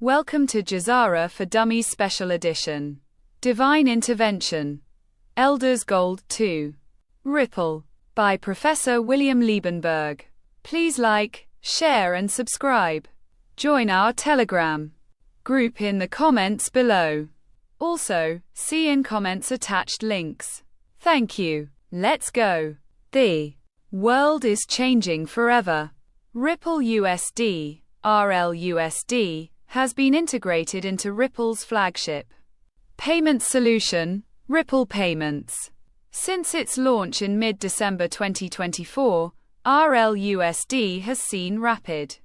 Welcome to Jazara for Dummies Special Edition. Divine Intervention. Elders Gold 2. Ripple. By Professor William Liebenberg. Please like, share and subscribe. Join our Telegram group in the comments below. Also, see in comments attached links. Thank you. Let's go. The world is changing forever. Ripple USD, RLUSD, has been integrated into Ripple's flagship payment solution, Ripple Payments. Since its launch in mid-December 2024, RLUSD has seen rapid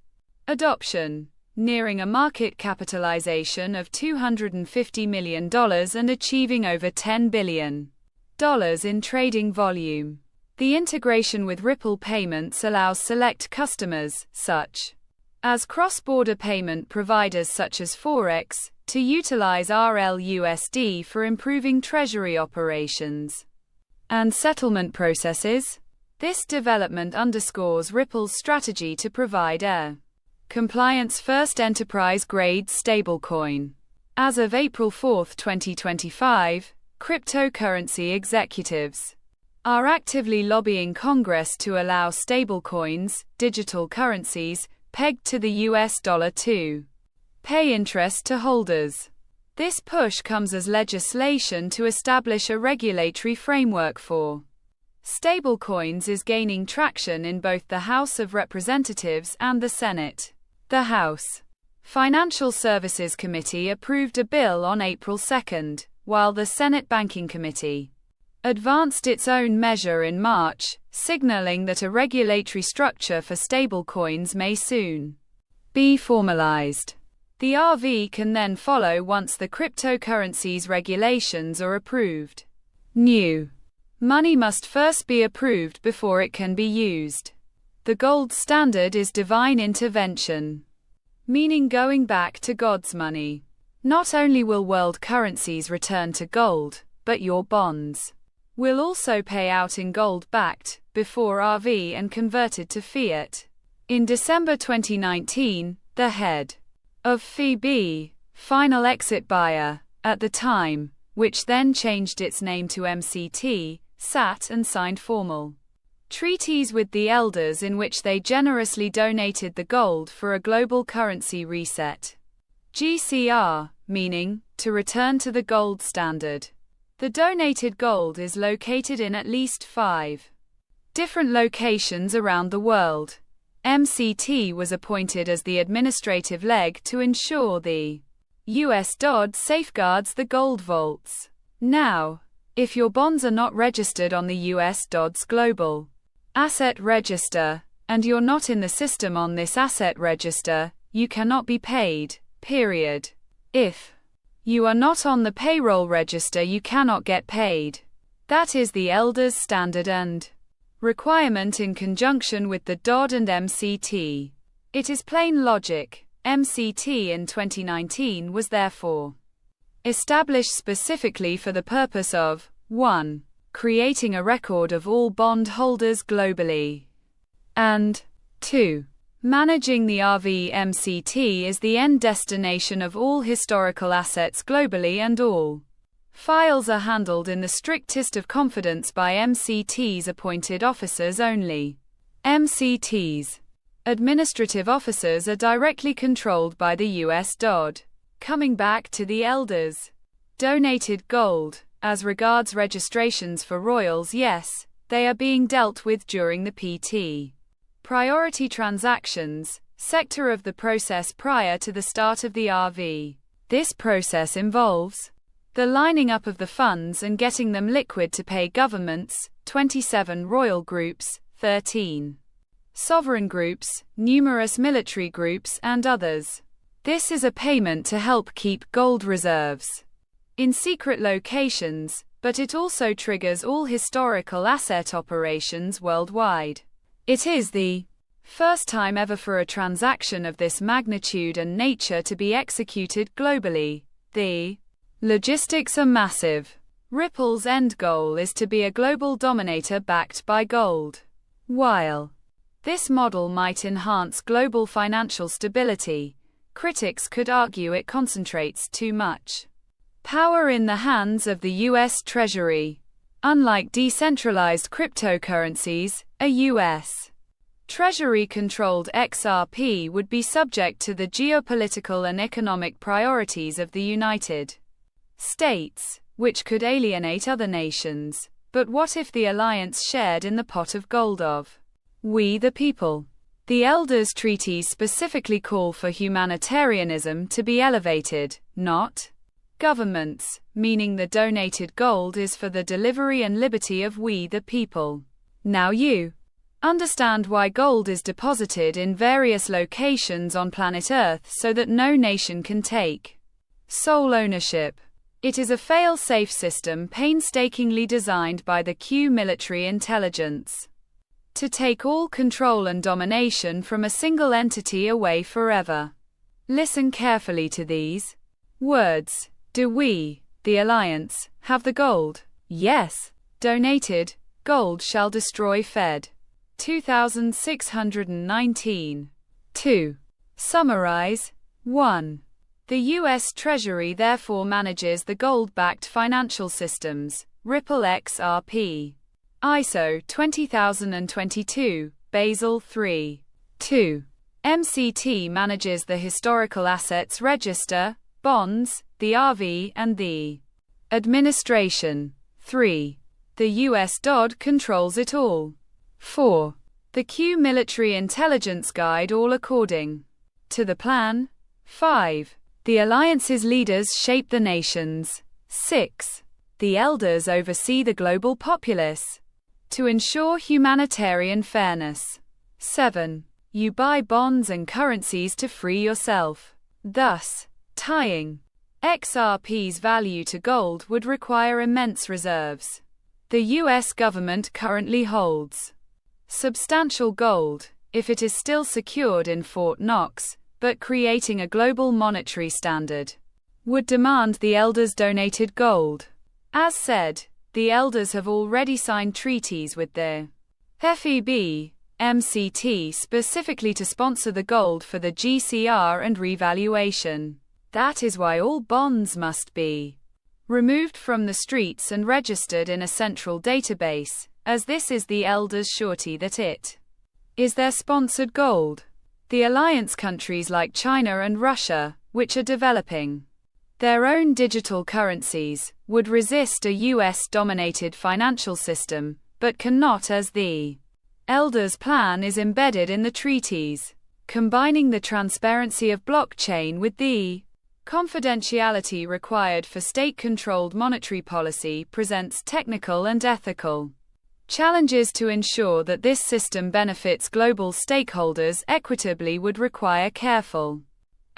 adoption, nearing a market capitalization of $250 million and achieving over $10 billion in trading volume. The integration with Ripple Payments allows select customers, such as cross-border payment providers such as Forex, to utilize RLUSD for improving treasury operations and settlement processes. This development underscores Ripple's strategy to provide a compliance-first enterprise-grade stablecoin. As of April 4, 2025, cryptocurrency executives are actively lobbying Congress to allow stablecoins, digital currencies, pegged to the US dollar to pay interest to holders. This push comes as legislation to establish a regulatory framework for stablecoins is gaining traction in both the House of Representatives and the Senate. The House Financial Services Committee approved a bill on April 2, while the Senate Banking Committee advanced its own measure in March, signaling that a regulatory structure for stablecoins may soon be formalized. The RV can then follow once the cryptocurrency's regulations are approved. New money must first be approved before it can be used. The gold standard is divine intervention, meaning going back to God's money. Not only will world currencies return to gold, but your bonds will also pay out in gold backed, before RV and converted to fiat. In December 2019, the head of FEB, Final Exit Buyer, at the time, which then changed its name to MCT, sat and signed formal treaties with the elders in which they generously donated the gold for a global currency reset. GCR, meaning, to return to the gold standard. The donated gold is located in at least 5 different locations around the world. MCT was appointed as the administrative leg to ensure the US DOD safeguards the gold vaults. Now, if your bonds are not registered on the US DOD's Global Asset Register, and you're not in the system on this asset register, you cannot be paid, period. If you are not on the payroll register, you cannot get paid. That is the elders' standard and requirement in conjunction with the DOD and MCT. It is plain logic. MCT in 2019 was therefore established specifically for the purpose of 1. Creating a record of all bond holders globally, and 2. Managing the RV. MCT is the end destination of all historical assets globally, and all files are handled in the strictest of confidence by MCT's appointed officers only. MCT's administrative officers are directly controlled by the US DOD. Coming back to the elders' donated gold, as regards registrations for royals, yes, they are being dealt with during the PT priority transactions sector of the process prior to the start of the RV. This process involves the lining up of the funds and getting them liquid to pay governments, 27 royal groups, 13 sovereign groups, numerous military groups, and others. This is a payment to help keep gold reserves in secret locations, but it also triggers all historical asset operations worldwide. It is the first time ever for a transaction of this magnitude and nature to be executed globally. The logistics are massive. Ripple's end goal is to be a global dominator backed by gold. While this model might enhance global financial stability, Critics could argue it concentrates too much power in the hands of the U.S. Treasury. Unlike decentralized cryptocurrencies, a U.S. Treasury-controlled XRP would be subject to the geopolitical and economic priorities of the United States, which could alienate other nations. But what if the alliance shared in the pot of gold of we the people? The Elders treaties specifically call for humanitarianism to be elevated, not governments, meaning the donated gold is for the delivery and liberty of we the people. Now you understand why gold is deposited in various locations on planet Earth so that no nation can take sole ownership. It is a fail-safe system painstakingly designed by the Q military intelligence to take all control and domination from a single entity away forever. Listen carefully to these words. Do we, the Alliance, have the gold? Yes. Donated gold shall destroy Fed. 2619. 2. Summarize. 1. The U.S. Treasury therefore manages the gold-backed financial systems, Ripple XRP. ISO 20022, Basel III. 2. MCT manages the historical assets register, bonds, the RV and the administration. 3. The U.S. DOD controls it all. 4. The Q military intelligence guide all according to the plan. 5. The alliance's leaders shape the nations. 6. The elders oversee the global populace to ensure humanitarian fairness. 7. You buy bonds and currencies to free yourself. Thus, tying XRP's value to gold would require immense reserves. The U.S. government currently holds substantial gold, if it is still secured in Fort Knox, but creating a global monetary standard would demand the elders' donated gold. As said, the elders have already signed treaties with the FEB, MCT specifically to sponsor the gold for the GCR and revaluation. That is why all bonds must be removed from the streets and registered in a central database, as this is the elders' surety that it is their sponsored gold. The alliance countries like China and Russia, which are developing their own digital currencies, would resist a US-dominated financial system, but cannot as the elders' plan is embedded in the treaties. Combining the transparency of blockchain with the confidentiality required for state-controlled monetary policy presents technical and ethical challenges. To ensure that this system benefits global stakeholders equitably would require careful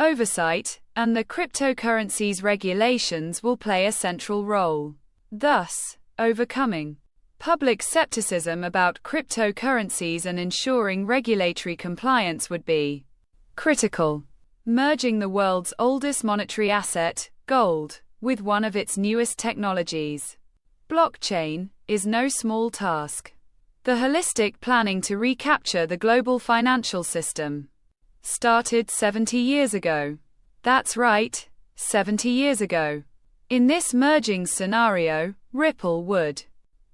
oversight, and the cryptocurrency's regulations will play a central role. Thus, overcoming public skepticism about cryptocurrencies and ensuring regulatory compliance would be critical. Merging the world's oldest monetary asset, gold, with one of its newest technologies, blockchain, is no small task. The holistic planning to recapture the global financial system started 70 years ago. That's right, 70 years ago. In this merging scenario, Ripple would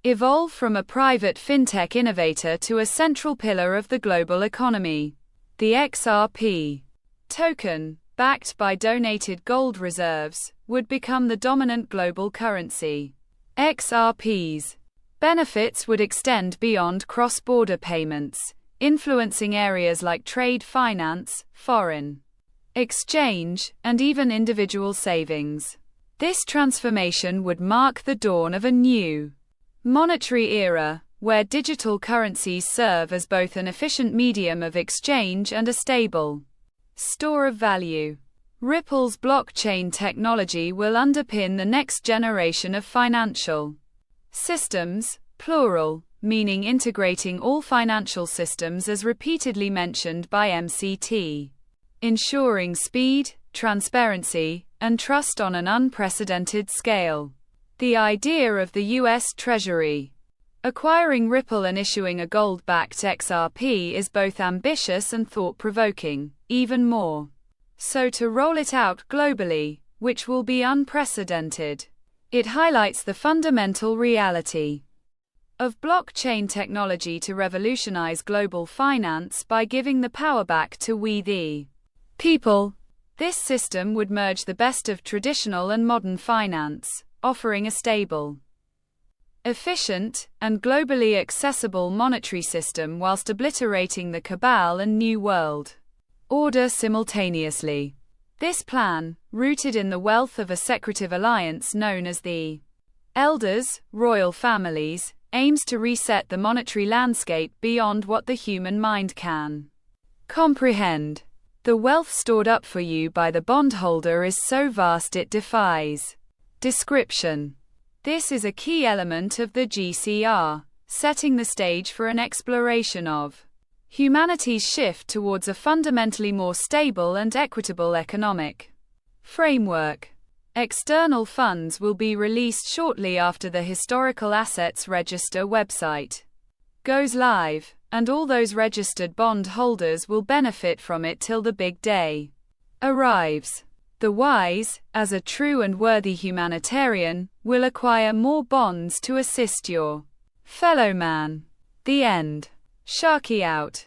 evolve from a private fintech innovator to a central pillar of the global economy. The XRP token, backed by donated gold reserves, would become the dominant global currency. XRP's benefits would extend beyond cross-border payments, influencing areas like trade finance, foreign exchange, and even individual savings. This transformation would mark the dawn of a new monetary era, where digital currencies serve as both an efficient medium of exchange and a stable store of value. Ripple's blockchain technology will underpin the next generation of financial systems, plural, meaning integrating all financial systems as repeatedly mentioned by MCT, ensuring speed, transparency, and trust on an unprecedented scale. The idea of the U.S. Treasury acquiring Ripple and issuing a gold-backed XRP is both ambitious and thought-provoking. Even more so to roll it out globally, which will be unprecedented. It highlights the fundamental reality of blockchain technology to revolutionize global finance by giving the power back to we the people. This system would merge the best of traditional and modern finance, offering a stable, efficient, and globally accessible monetary system whilst obliterating the cabal and New World Order simultaneously. This plan, rooted in the wealth of a secretive alliance known as the Elders, royal families, aims to reset the monetary landscape beyond what the human mind can comprehend. The wealth stored up for you by the bondholder is so vast it defies description. This is a key element of the GCR, setting the stage for an exploration of humanity's shift towards a fundamentally more stable and equitable economic framework. External funds will be released shortly after the Historical Assets Register website goes live, and all those registered bond holders will benefit from it till the big day arrives. The wise, as a true and worthy humanitarian, will acquire more bonds to assist your fellow man. The end. Sharky out.